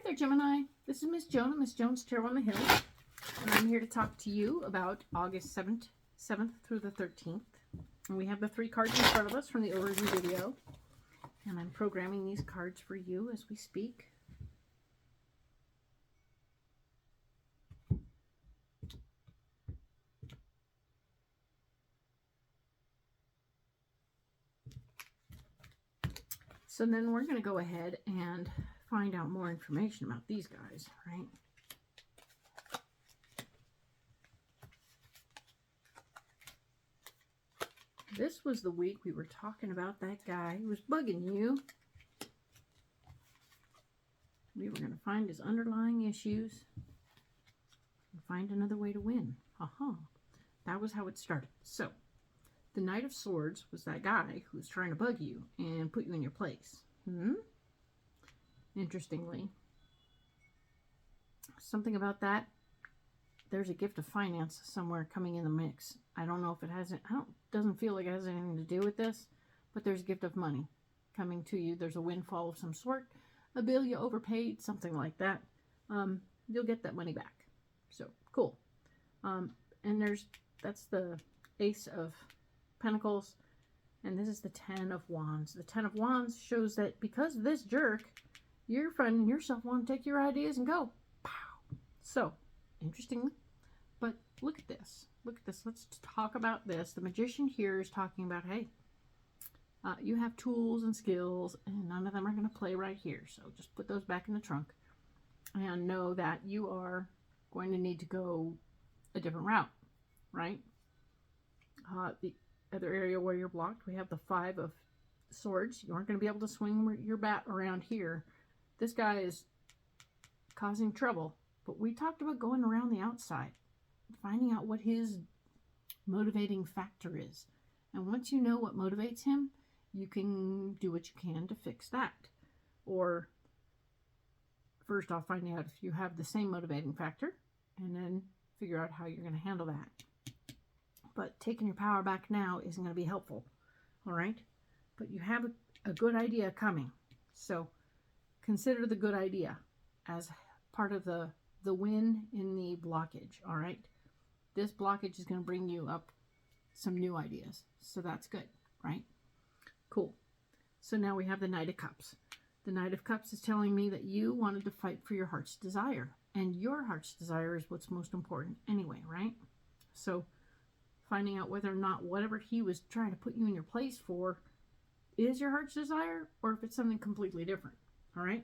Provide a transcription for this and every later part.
there, Gemini. This is Miss Joan of Miss Joan's Tarot on the Hill, and I'm here to talk to you about August 7th through the 13th. And we have the 3 cards in front of us from the overview video, and I'm programming these cards for you as we speak. So then we're going to go ahead and find out more information about these guys, right? This was the week we were talking about that guy who was bugging you. We were going to find his underlying issues and find another way to win. That was how it started. So, the Knight of Swords was that guy who was trying to bug you and put you in your place. Interestingly, something about that, there's a gift of finance somewhere coming in the mix. I don't know if it hasn't, doesn't feel like it has anything to do with this, but there's a gift of money coming to you. There's a windfall of some sort, a bill you overpaid, something like that. You'll get that money back. So, cool. And that's the Ace of Pentacles, and this is the 10 of Wands. The 10 of Wands shows that because of this jerk, you're finding yourself want to take your ideas and go. Pow. So, interesting. But look at this. Look at this. Let's talk about this. The Magician here is talking about, hey, you have tools and skills, and none of them are going to play right here. So just put those back in the trunk and know that you are going to need to go a different route, right? The other area where you're blocked, we have the 5 of Swords. You aren't going to be able to swing your bat around here. This guy is causing trouble, but we talked about going around the outside, finding out what his motivating factor is. And once you know what motivates him, you can do what you can to fix that. Or first off, finding out if you have the same motivating factor, and then figure out how you're going to handle that. But taking your power back now isn't going to be helpful, all right? But you have a good idea coming. So consider the good idea as part of the win in the blockage, all right? This blockage is going to bring you up some new ideas. So that's good, right? Cool. So now we have the Knight of Cups. The Knight of Cups is telling me that you wanted to fight for your heart's desire. And your heart's desire is what's most important anyway, right? So finding out whether or not whatever he was trying to put you in your place for is your heart's desire, or if it's something completely different, all right?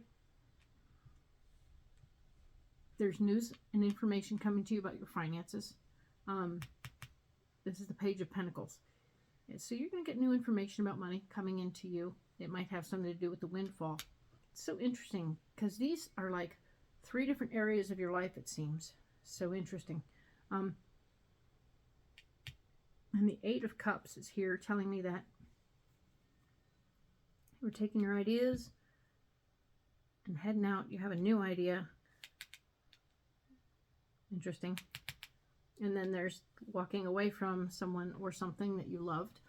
There's news and information coming to you about your finances. This is the Page of Pentacles. So you're going to get new information about money coming into you. It might have something to do with the windfall. It's so interesting because these are like 3 different areas of your life, it seems. So interesting. And the 8 of Cups is here telling me that we're taking your ideas and heading out. You have a new idea. Interesting. And then there's walking away from someone or something that you loved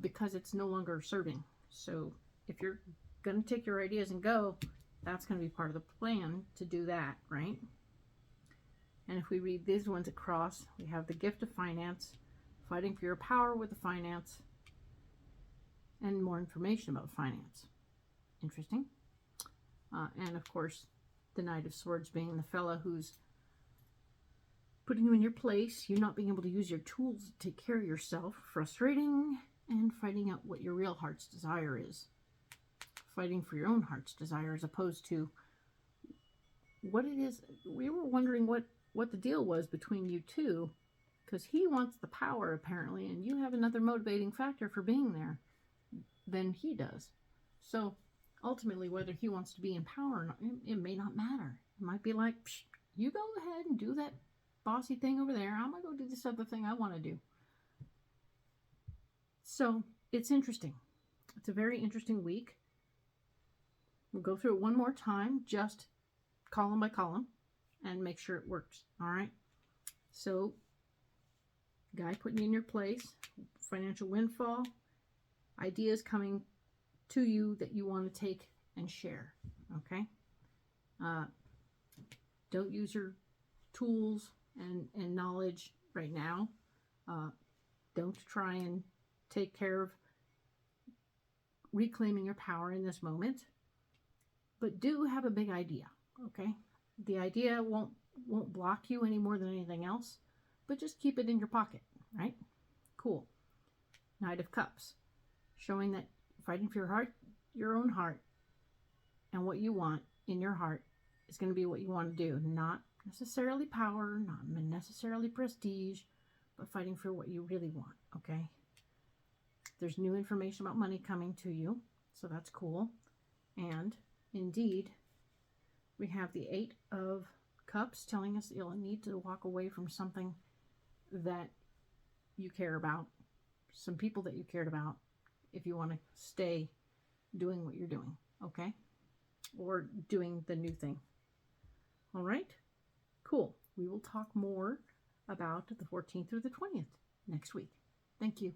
because it's no longer serving. So if you're going to take your ideas and go, that's going to be part of the plan to do that, right? And if we read these ones across, we have the Gift of Finance, fighting for your power with the finance, and more information about finance. Interesting. And of course, the Knight of Swords being the fella who's putting you in your place, you not being able to use your tools to take care of yourself, frustrating, and finding out what your real heart's desire is. Fighting for your own heart's desire as opposed to what it is. We were wondering what the deal was between you two, because he wants the power apparently, and you have another motivating factor for being there than he does. So ultimately, whether he wants to be in power or not, it may not matter. It might be like, you go ahead and do that bossy thing over there. I'm going to go do this other thing I want to do. So it's interesting. It's a very interesting week. We'll go through it one more time, just column by column, and make sure it works. All right. So, guy putting you in your place, financial windfall, ideas coming to you that you want to take and share. Okay. Don't use your tools and knowledge right now. Don't try and take care of reclaiming your power in this moment. But do have a big idea, okay? The idea won't block you any more than anything else, but just keep it in your pocket, right? Cool. Knight of Cups, showing that fighting for your heart, your own heart, and what you want in your heart is going to be what you want to do. Not necessarily power, not necessarily prestige, but fighting for what you really want, okay? There's new information about money coming to you, so that's cool. And indeed, we have the 8 of Cups telling us you'll need to walk away from something that you care about, some people that you cared about, if you want to stay doing what you're doing, okay? Or doing the new thing. All right? Cool. We will talk more about the 14th through the 20th next week. Thank you.